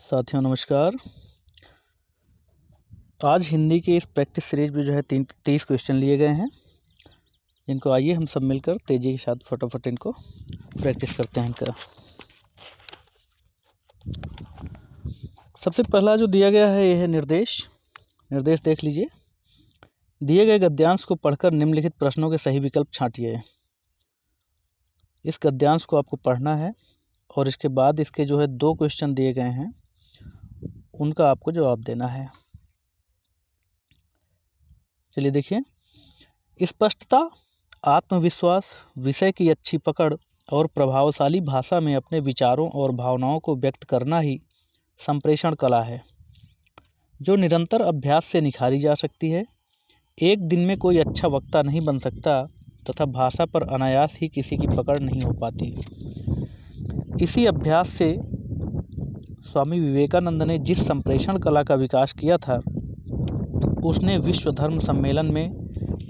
साथियों नमस्कार। आज हिंदी की इस प्रैक्टिस सीरीज में जो है 30 क्वेश्चन लिए गए हैं, जिनको आइए हम सब मिलकर तेज़ी के साथ फटाफट इनको प्रैक्टिस करते हैं। इनका सबसे पहला जो दिया गया है यह है निर्देश देख लीजिए। दिए गए गद्यांश को पढ़कर निम्नलिखित प्रश्नों के सही विकल्प छांटिए। इस गद्यांश को आपको पढ़ना है और इसके बाद इसके जो है 2 क्वेश्चन दिए गए हैं, उनका आपको जवाब देना है। चलिए देखिए, स्पष्टता, आत्मविश्वास, विषय की अच्छी पकड़ और प्रभावशाली भाषा में अपने विचारों और भावनाओं को व्यक्त करना ही संप्रेषण कला है, जो निरंतर अभ्यास से निखारी जा सकती है। एक दिन में कोई अच्छा वक्ता नहीं बन सकता तथा भाषा पर अनायास ही किसी की पकड़ नहीं हो पाती। इसी अभ्यास से स्वामी विवेकानंद ने जिस संप्रेषण कला का विकास किया था, उसने विश्व धर्म सम्मेलन में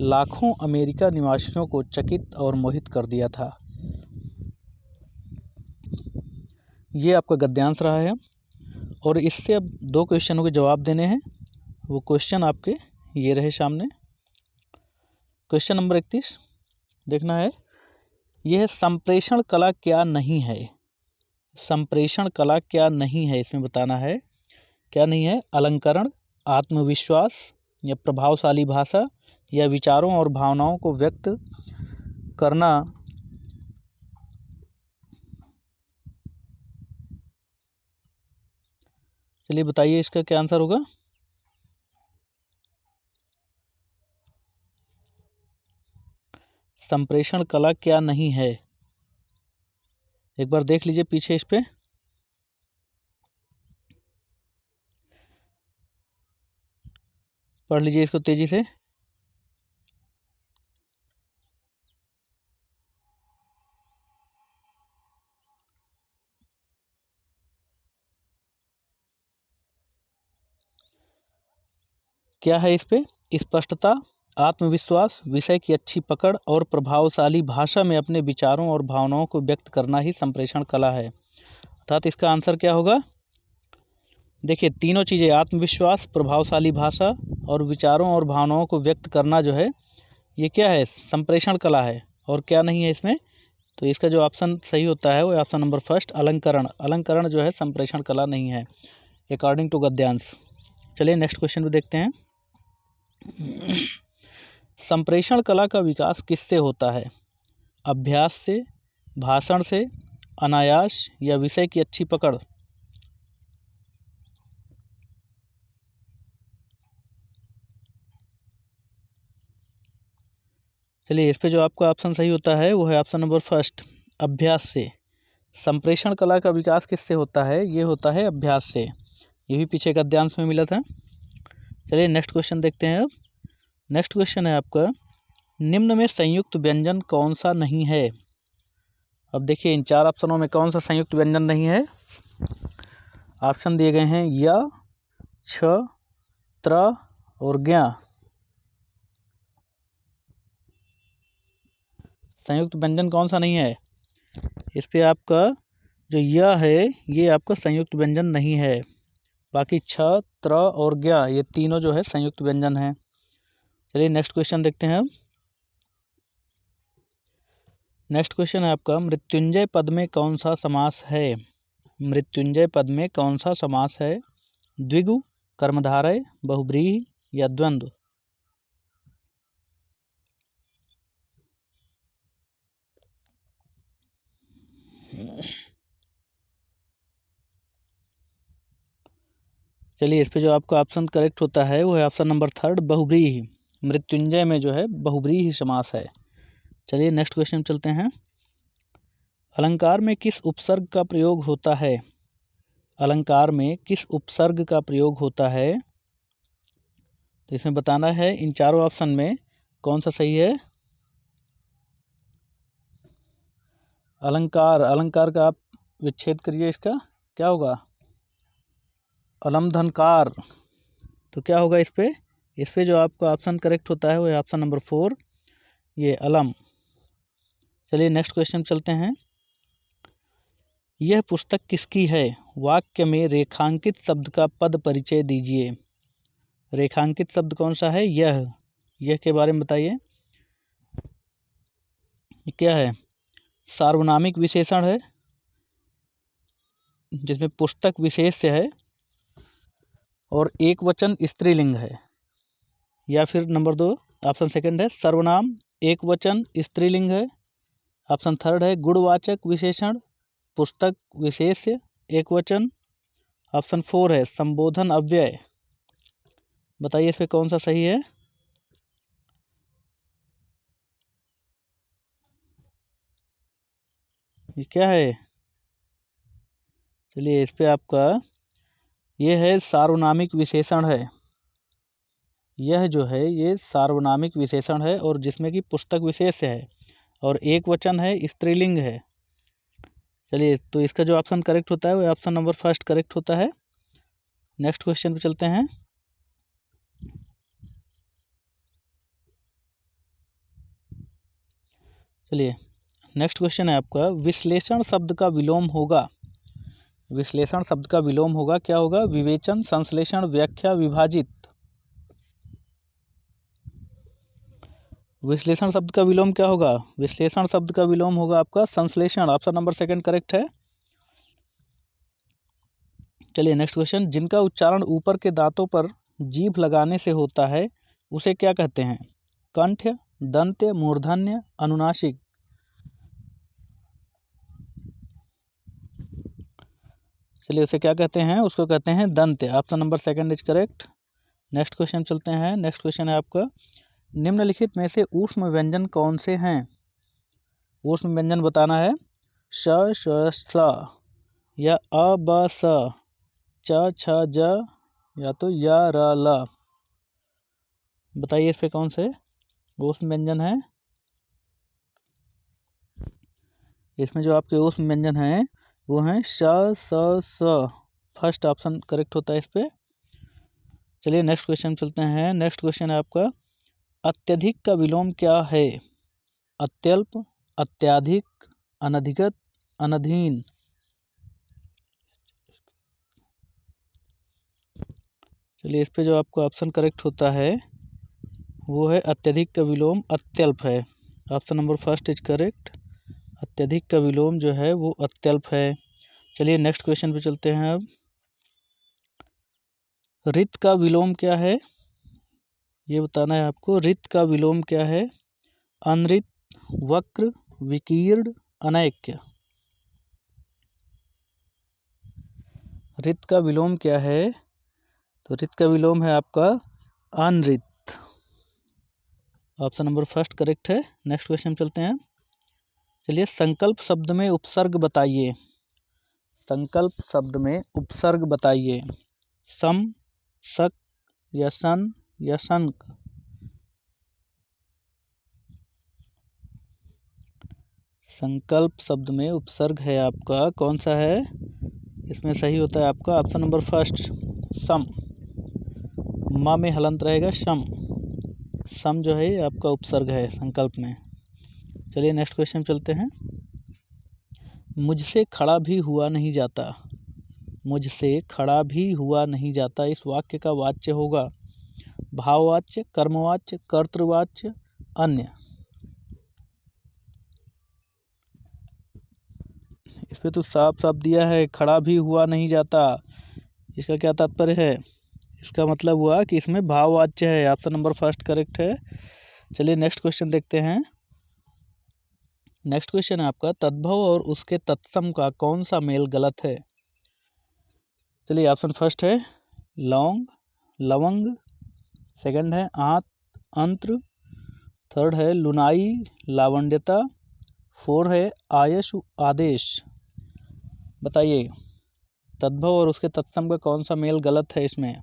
लाखों अमेरिका निवासियों को चकित और मोहित कर दिया था। ये आपका गद्यांश रहा है और इससे अब 2 क्वेश्चनों के जवाब देने हैं। वो क्वेश्चन आपके ये रहे सामने। क्वेश्चन नंबर 31 देखना है। यह संप्रेषण कला क्या नहीं है? संप्रेषण कला क्या नहीं है, इसमें बताना है। क्या नहीं है? अलंकरण, आत्मविश्वास या प्रभावशाली भाषा या विचारों और भावनाओं को व्यक्त करना। चलिए बताइए इसका क्या आंसर होगा। संप्रेषण कला क्या नहीं है, एक बार देख लीजिए पीछे इस पे। पढ़ लीजिए इसको तेजी से। क्या है इस पे? स्पष्टता, आत्मविश्वास, विषय की अच्छी पकड़ और प्रभावशाली भाषा में अपने विचारों और भावनाओं को व्यक्त करना ही संप्रेषण कला है। अर्थात इसका आंसर क्या होगा? देखिए, तीनों चीज़ें, आत्मविश्वास, प्रभावशाली भाषा और विचारों और भावनाओं को व्यक्त करना जो है, ये क्या है? संप्रेषण कला है। और क्या नहीं है इसमें? तो इसका जो ऑप्शन सही होता है वो ऑप्शन नंबर फर्स्ट, अलंकरण। अलंकरण जो है संप्रेषण कला नहीं है, अकॉर्डिंग टू गद्यांश। चलिए नेक्स्ट क्वेश्चन को देखते हैं। संप्रेषण कला का विकास किससे होता है? अभ्यास से, भाषण से, अनायास या विषय की अच्छी पकड़? चलिए, इस पे जो आपका ऑप्शन सही होता है वो है ऑप्शन नंबर फर्स्ट, अभ्यास से। संप्रेषण कला का विकास किससे होता है? ये होता है अभ्यास से। ये भी पीछे गद्यांश में मिला था। चलिए नेक्स्ट क्वेश्चन देखते हैं। अब नेक्स्ट क्वेश्चन है आपका, निम्न में संयुक्त व्यंजन कौन सा नहीं है? अब देखिए, इन 4 ऑप्शनों में कौन सा संयुक्त व्यंजन नहीं है? ऑप्शन दिए गए हैं य, छ, त्र और ज्ञ। संयुक्त व्यंजन कौन सा नहीं है? इस पे आपका जो य है ये आपका संयुक्त व्यंजन नहीं है। बाकी छ, त्र और ज्ञ ये तीनों जो है संयुक्त व्यंजन हैं। चलिए नेक्स्ट क्वेश्चन देखते हैं। अब नेक्स्ट क्वेश्चन है आपका, मृत्युंजय पद में कौन सा समास है? मृत्युंजय पद में कौन सा समास है? द्विगु, कर्मधारय, बहुब्रीहि या द्वंद्व? चलिए, इस पे जो आपका ऑप्शन करेक्ट होता है वो है ऑप्शन नंबर थर्ड, बहुब्रीहि। मृत्युंजय में जो है बहुब्रीहि समास है। चलिए नेक्स्ट क्वेश्चन चलते हैं। अलंकार में किस उपसर्ग का प्रयोग होता है? अलंकार में किस उपसर्ग का प्रयोग होता है? तो इसमें बताना है इन चारों ऑप्शन में कौन सा सही है। अलंकार, अलंकार का आप विच्छेद करिए, इसका क्या होगा? अलमधनकार। तो क्या होगा इस पे जो आपका ऑप्शन करेक्ट होता है वो है ऑप्शन नंबर 4, ये अलम। चलिए नेक्स्ट क्वेश्चन चलते हैं। यह पुस्तक किसकी है? वाक्य में रेखांकित शब्द का पद परिचय दीजिए। रेखांकित शब्द कौन सा है? यह के बारे में बताइए। ये क्या है? सार्वनामिक विशेषण है जिसमें पुस्तक विशेष्य है और एक वचन स्त्रीलिंग है। या फिर नंबर 2 ऑप्शन सेकंड है सर्वनाम एक वचन स्त्रीलिंग है। ऑप्शन थर्ड है गुणवाचक विशेषण पुस्तक विशेष्य एक वचन। ऑप्शन 4 है संबोधन अव्यय। बताइए इसमें कौन सा सही है? ये क्या है? चलिए इस पे आपका ये है सार्वनामिक विशेषण है। यह जो है ये सार्वनामिक विशेषण है और जिसमें कि पुस्तक विशेष्य है और एक वचन है स्त्रीलिंग है। चलिए तो इसका जो ऑप्शन करेक्ट होता है वो ऑप्शन नंबर फर्स्ट करेक्ट होता है। नेक्स्ट क्वेश्चन पे चलते हैं। चलिए नेक्स्ट क्वेश्चन है आपका विश्लेषण शब्द का विलोम होगा। विश्लेषण शब्द का विलोम होगा क्या होगा? विवेचन संश्लेषण व्याख्या विभाजित। विश्लेषण शब्द का विलोम क्या होगा? विश्लेषण शब्द का विलोम होगा आपका संश्लेषण। ऑप्शन नंबर सेकंड करेक्ट है। चलिए नेक्स्ट क्वेश्चन जिनका उच्चारण ऊपर के दांतों पर जीभ लगाने से होता है उसे क्या कहते हैं? कंठ दंत्य मूर्धन्य अनुनासिक। चलिए उसे क्या कहते हैं? उसको कहते हैं दंत्य। Option number second is correct. Next question चलते हैं। नेक्स्ट क्वेश्चन है आपका निम्नलिखित में से ऊष्म व्यंजन कौन से हैं? ऊष्म व्यंजन बताना है। श श स या अ ब स च छ ज या तो य र ल। बताइए इस पे कौन से ऊष्म व्यंजन है? इसमें जो आपके ऊष्म व्यंजन हैं वो हैं श स स। फर्स्ट ऑप्शन करेक्ट होता है इस पे। चलिए नेक्स्ट क्वेश्चन चलते हैं। नेक्स्ट क्वेश्चन है आपका अत्यधिक का विलोम क्या है? अत्यल्प अत्याधिक अनधिगत अनधीन। चलिए इस पे जो आपका ऑप्शन करेक्ट होता है वो है अत्यधिक का विलोम अत्यल्प है। Option number first is correct. अत्यधिक का विलोम जो है वो अत्यल्प है। चलिए नेक्स्ट क्वेश्चन पे चलते हैं। अब रित का विलोम क्या है? ये बताना है आपको। रित का विलोम क्या है? अनरित वक्र विकीर्ण अनैक्य। रित का विलोम क्या है? तो रित का विलोम है आपका अनरित। ऑप्शन नंबर फर्स्ट करेक्ट है। नेक्स्ट क्वेश्चन चलते हैं। चलिए संकल्प शब्द में उपसर्ग बताइए। संकल्प शब्द में उपसर्ग बताइए। सम सक या सन या शंक। संकल्प शब्द में उपसर्ग है आपका कौन सा है? इसमें सही होता है आपका ऑप्शन नंबर फर्स्ट सम। माँ में हलंत रहेगा शम। सम जो है आपका उपसर्ग है संकल्प में। चलिए नेक्स्ट क्वेश्चन चलते हैं। मुझसे खड़ा भी हुआ नहीं जाता। मुझसे खड़ा भी हुआ नहीं जाता इस वाक्य का वाच्य होगा भाववाच्य कर्मवाच्य कर्तृवाच्य अन्य। इस पे तो साफ साफ दिया है खड़ा भी हुआ नहीं जाता। इसका क्या तात्पर्य है? इसका मतलब हुआ कि इसमें भाववाच्य है। ऑप्शन नंबर फर्स्ट करेक्ट है। चलिए नेक्स्ट क्वेश्चन देखते हैं। नेक्स्ट क्वेश्चन है आपका तद्भव और उसके तत्सम का कौन सा मेल गलत है? चलिए ऑप्शन फर्स्ट है लौंग लवंग। सेकंड है आंत अंत्र। थर्ड है लुनाई लावण्यता। फोर है आयश आदेश। बताइए तद्भव और उसके तत्सम का कौन सा मेल गलत है इसमें?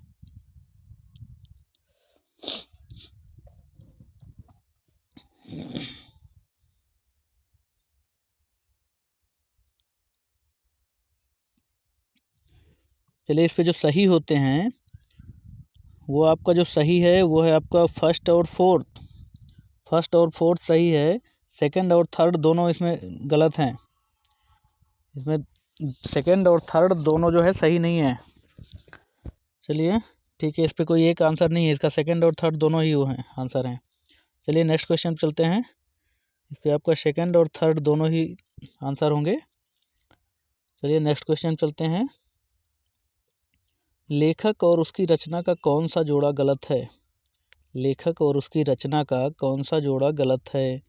चलिए इस पे जो सही होते हैं वो आपका जो सही है वो है आपका फर्स्ट और फोर्थ। फर्स्ट और फोर्थ सही है। सेकंड और थर्ड दोनों इसमें गलत हैं। इसमें सेकंड और थर्ड दोनों जो है सही नहीं है। चलिए ठीक है, इस पर कोई एक आंसर नहीं है, इसका सेकंड और थर्ड दोनों ही वो हैं आंसर हैं। चलिए नेक्स्ट क्वेश्चन चलते हैं, इस पर आपका सेकंड और थर्ड दोनों ही आंसर होंगे। चलिए नेक्स्ट क्वेश्चन चलते हैं, लेखक और उसकी रचना का कौन सा जोड़ा गलत है? लेखक और उसकी रचना का कौन सा जोड़ा गलत है?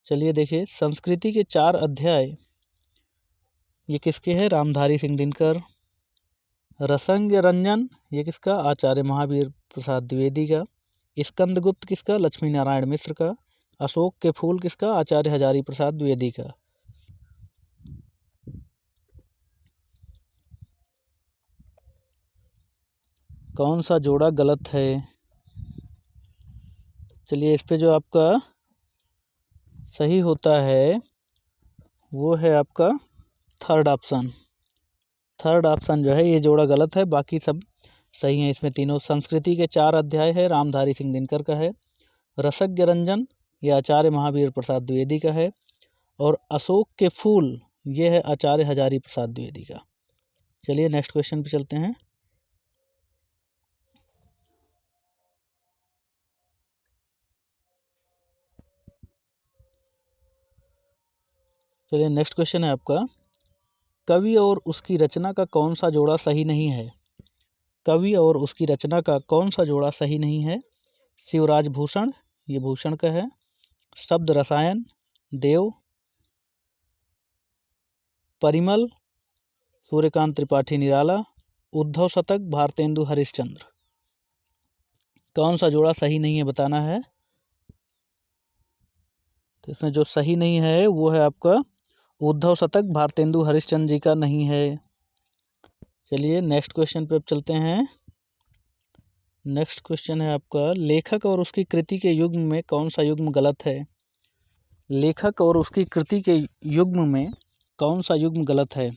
चलिए देखिए, संस्कृति के 4 अध्याय ये किसके हैं? रामधारी सिंह दिनकर। रसंग रंजन ये किसका? आचार्य महावीर प्रसाद द्विवेदी का। स्कंदगुप्त किसका? लक्ष्मी नारायण मिश्र का। अशोक के फूल किसका? आचार्य हजारी प्रसाद द्विवेदी का। कौन सा जोड़ा गलत है? चलिए इस पे जो आपका सही होता है वो है आपका थर्ड ऑप्शन। थर्ड ऑप्शन जो है ये जोड़ा गलत है, बाकी सब सही है। इसमें तीनों संस्कृति के 4 अध्याय है, रामधारी सिंह दिनकर का है। रसज्ञ रंजन ये आचार्य महावीर प्रसाद द्विवेदी का है। और अशोक के फूल ये है आचार्य हजारी प्रसाद द्विवेदी का। चलिए नेक्स्ट क्वेश्चन पे चलते हैं। चलिए नेक्स्ट क्वेश्चन है आपका, कवि और उसकी रचना का कौन सा जोड़ा सही नहीं है? कवि और उसकी रचना का कौन सा जोड़ा सही नहीं है? शिवराज भूषण ये भूषण का है। शब्द रसायन देव। परिमल सूर्यकांत त्रिपाठी निराला। उद्धव शतक भारतेंदु हरिश्चंद्र। कौन सा जोड़ा सही नहीं है बताना है। तो इसमें जो सही नहीं है वो है आपका उद्धव शतक भारतेंदु हरिश्चंद्र जी का नहीं है। चलिए नेक्स्ट क्वेश्चन पे अब चलते हैं। नेक्स्ट क्वेश्चन है आपका, लेखक और उसकी कृति के युग्म में कौन सा युग्म गलत है? लेखक और उसकी कृति के युग्म में कौन सा युग्म गलत है?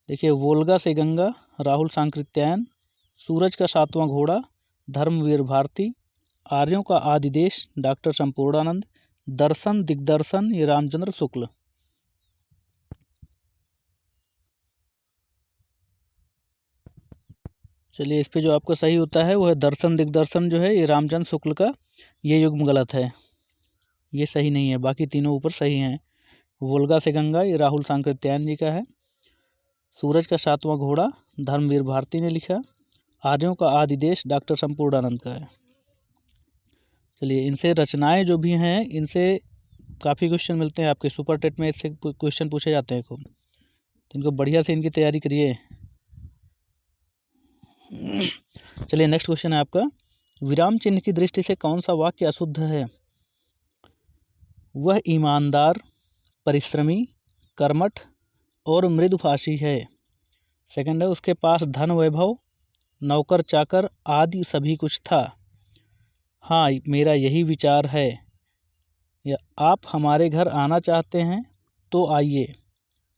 देखिए, वोल्गा से गंगा राहुल सांकृत्यायन। सूरज का 7वां घोड़ा धर्मवीर भारती। आर्यों का आदि देश डॉक्टर संपूर्णानंद। दर्शन दिग्दर्शन ये रामचंद्र शुक्ल। चलिए इस पे जो आपका सही होता है वो है दर्शन दिग्दर्शन जो है ये रामचंद्र शुक्ल का ये युग्म गलत है, ये सही नहीं है। बाकी तीनों ऊपर सही हैं। वोल्गा से गंगा ये राहुल सांकृत्यायन जी का है। सूरज का 7वां घोड़ा धर्मवीर भारती ने लिखा। आर्यों का आदि देश डॉक्टर संपूर्णानंद का है। चलिए इनसे रचनाएं जो भी हैं इनसे काफ़ी क्वेश्चन मिलते हैं आपके सुपर टेट में, इससे क्वेश्चन पूछे जाते हैं खूब, तो इनको बढ़िया से इनकी तैयारी करिए। चलिए नेक्स्ट क्वेश्चन है आपका, विराम चिन्ह की दृष्टि से कौन सा वाक्य अशुद्ध है? वह ईमानदार परिश्रमी कर्मठ और मृदुभाषी है। सेकंड है, उसके पास धन वैभव नौकर चाकर आदि सभी कुछ था। हाँ मेरा यही विचार है। या आप हमारे घर आना चाहते हैं तो आइए,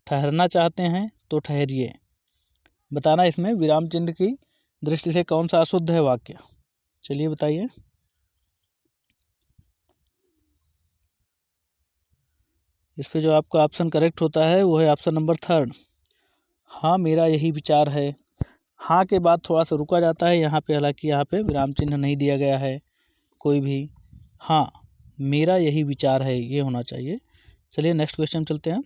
ठहरना चाहते हैं तो ठहरिए। बताना इसमें विराम चिन्ह की दृष्टि से कौन सा अशुद्ध है वाक्य। चलिए बताइए। इस पे जो आपका ऑप्शन करेक्ट होता है वो है ऑप्शन नंबर थर्ड। हाँ मेरा यही विचार है। हाँ के बाद थोड़ा सा रुका जाता है यहाँ पे, हालांकि यहाँ पे विराम चिन्ह नहीं दिया गया है कोई भी। हाँ मेरा यही विचार है ये होना चाहिए। चलिए नेक्स्ट क्वेश्चन चलते हैं।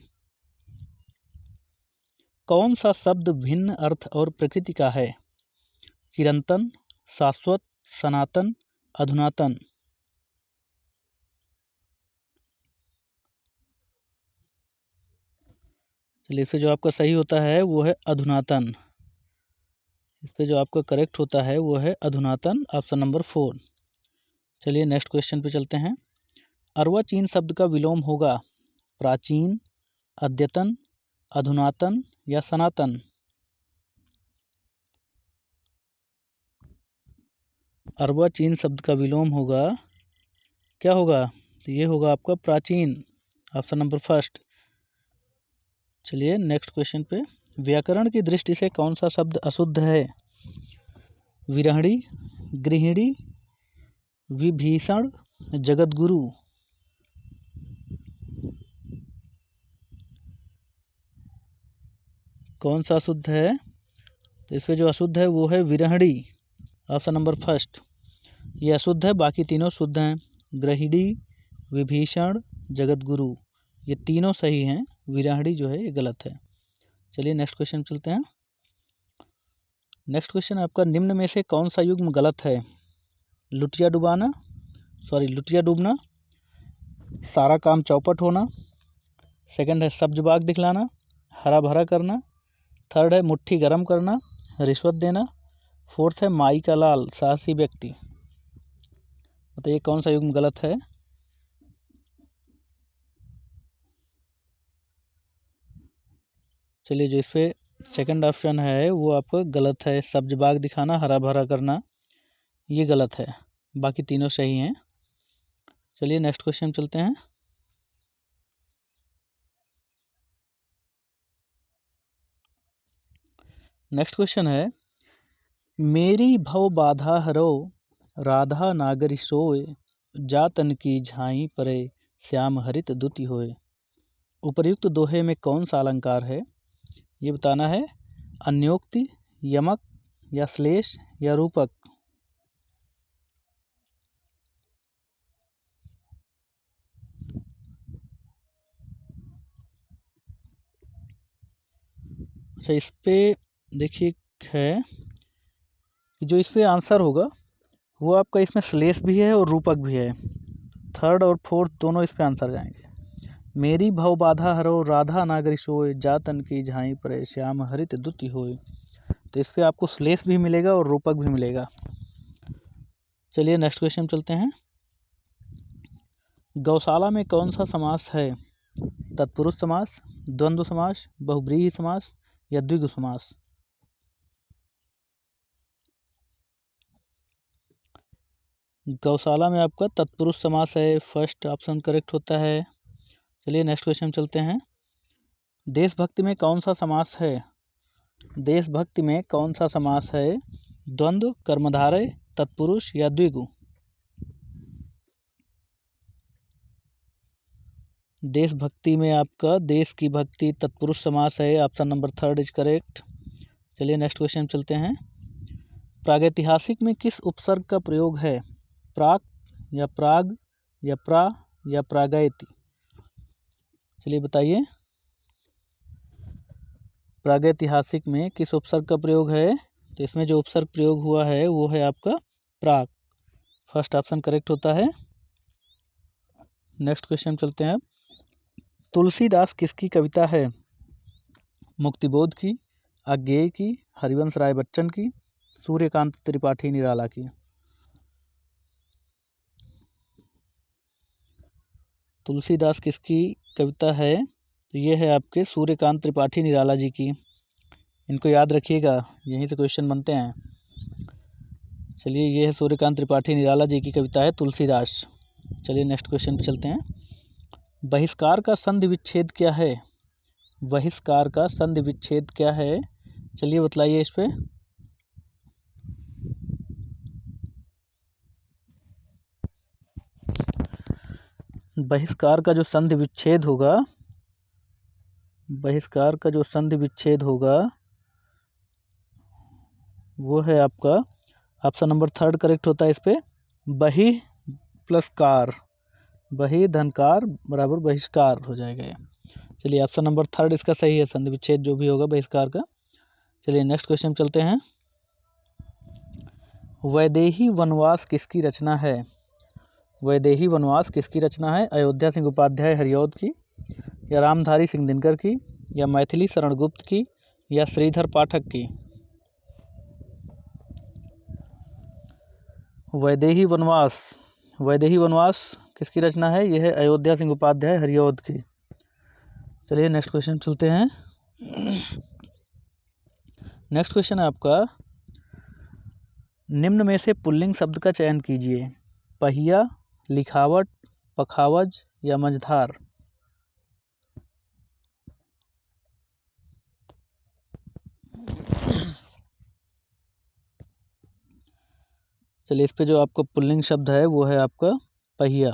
कौन सा शब्द भिन्न अर्थ और प्रकृति का है? चिरंतन शाश्वत सनातन अधुनातन। चलिए इस पे जो आपका सही होता है वो है अधुनातन। इस पे जो आपका करेक्ट होता है वो है अधुनातन, ऑप्शन नंबर 4। चलिए नेक्स्ट क्वेश्चन पे चलते हैं। अर्वाचीन शब्द का विलोम होगा प्राचीन अद्यतन अधुनातन या सनातन। अर्वाचीन शब्द का विलोम होगा, क्या होगा? तो ये होगा आपका प्राचीन, ऑप्शन नंबर 1। चलिए नेक्स्ट क्वेश्चन पे, व्याकरण की दृष्टि से कौन सा शब्द अशुद्ध है? विरहणी गृहिणी विभीषण जगतगुरु। कौन सा अशुद्ध है? तो इसमें जो अशुद्ध है वो है विरहणी, ऑप्शन नंबर फर्स्ट। ये अशुद्ध है, बाकी तीनों शुद्ध हैं। ग्रहिणी, विभीषण, जगतगुरु, ये तीनों सही हैं। विरहणी जो है ये गलत है। चलिए नेक्स्ट क्वेश्चन चलते हैं। नेक्स्ट क्वेश्चन आपका, निम्न में से कौन सा युग्म गलत है? लुटिया डूबना, सारा काम चौपट होना, सेकंड है सब्ज बाग दिखलाना, हरा भरा करना, थर्ड है मुट्ठी गर्म करना, रिश्वत देना, फोर्थ है माई का लाल, साहसी व्यक्ति। बताइए कौन सा युग्म गलत है? चलिए, जो इस पे सेकंड ऑप्शन है वो आपका गलत है। सब्ज बाग दिखाना, हरा भरा करना, ये गलत है। बाकी तीनों सही हैं। चलिए नेक्स्ट क्वेश्चन चलते हैं। नेक्स्ट क्वेश्चन है, मेरी भव बाधा हरो, राधा नागरी सोए, जातन की झाई परे, श्याम हरित दुति होए। उपर्युक्त दोहे में कौन सा अलंकार है? ये बताना है। अन्योक्ति, यमक, या श्लेष, या रूपक। अच्छा, इस पे देखिए है कि जो इस पे आंसर होगा वो आपका, इसमें श्लेष भी है और रूपक भी है। थर्ड और फोर्थ दोनों इस पे आंसर जाएंगे। मेरी भव बाधा हरो, राधा नागरी सोए, जातन की झाई परे, श्याम हरित दुति होए। तो इस पे आपको श्लेष भी मिलेगा और रूपक भी मिलेगा। चलिए नेक्स्ट क्वेश्चन चलते हैं। गौशाला में कौन सा समास है? तत्पुरुष समास, द्वंद्व समास, बहुब्रीहि समास, या द्विगु समास। गौशाला में आपका तत्पुरुष समास है, फर्स्ट ऑप्शन करेक्ट होता है। चलिए नेक्स्ट क्वेश्चन चलते हैं। देशभक्ति में कौन सा समास है? देशभक्ति में कौन सा समास है? द्वंद्व, कर्मधारय, तत्पुरुष, या द्विगु। देशभक्ति में आपका देश की भक्ति तत्पुरुष समास है, option number third is correct. चलिए नेक्स्ट क्वेश्चन चलते हैं। प्रागैतिहासिक में किस उपसर्ग का प्रयोग है? प्राक, या प्राग, या प्रा, या प्रागैति। चलिए बताइए, प्रागैतिहासिक में किस उपसर्ग का प्रयोग है? तो इसमें जो उपसर्ग प्रयोग हुआ है वो है आपका प्राक, फर्स्ट ऑप्शन करेक्ट होता है। नेक्स्ट क्वेश्चन चलते हैं। तुलसीदास किसकी कविता है? मुक्तिबोध की, अज्ञेय की, हरिवंश राय बच्चन की, सूर्यकांत त्रिपाठी निराला की। तुलसीदास किसकी कविता है? तो ये है आपके सूर्यकांत त्रिपाठी निराला जी की। इनको याद रखिएगा, यहीं से क्वेश्चन बनते हैं। चलिए, ये है सूर्यकांत त्रिपाठी निराला जी की कविता है तुलसीदास। चलिए नेक्स्ट क्वेश्चन पे चलते हैं। बहिष्कार का संधि विच्छेद क्या है? बहिष्कार का संधि विच्छेद क्या है? चलिए बतलाइए इस पे। बहिष्कार का जो संधि विच्छेद होगा, बहिष्कार का जो संधि विच्छेद होगा वो है आपका ऑप्शन नंबर थर्ड करेक्ट होता है। इस पे बहि प्लस कार, बहि धनकार बराबर बहिष्कार हो जाएगा ये। चलिए ऑप्शन नंबर थर्ड इसका सही है, संधि विच्छेद जो भी होगा बहिष्कार का। चलिए नेक्स्ट क्वेश्चन चलते हैं। वैदेही वनवास किसकी रचना है? वैदेही वनवास किसकी रचना है? अयोध्या सिंह उपाध्याय हरिऔध की, या रामधारी सिंह दिनकर की, या मैथिली शरण गुप्त की, या श्रीधर पाठक की। वैदेही वनवास, वैदेही वनवास किसकी रचना है? यह है अयोध्या सिंह उपाध्याय हरिऔध की। चलिए नेक्स्ट क्वेश्चन चलते हैं। नेक्स्ट क्वेश्चन है आपका, निम्न में से पुल्लिंग शब्द का चयन कीजिए। पहिया, लिखावट, पखावज, या मझधार। चलिए, इस पे जो आपका पुल्लिंग शब्द है वो है आपका पहिया।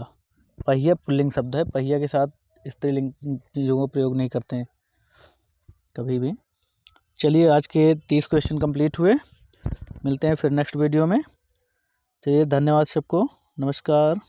पहिया पुल्लिंग शब्द है, पहिया के साथ स्त्रीलिंग चीज़ों का प्रयोग नहीं करते हैं कभी भी। चलिए आज के 30 क्वेश्चन कंप्लीट हुए। मिलते हैं फिर नेक्स्ट वीडियो में। चलिए धन्यवाद सबको, नमस्कार।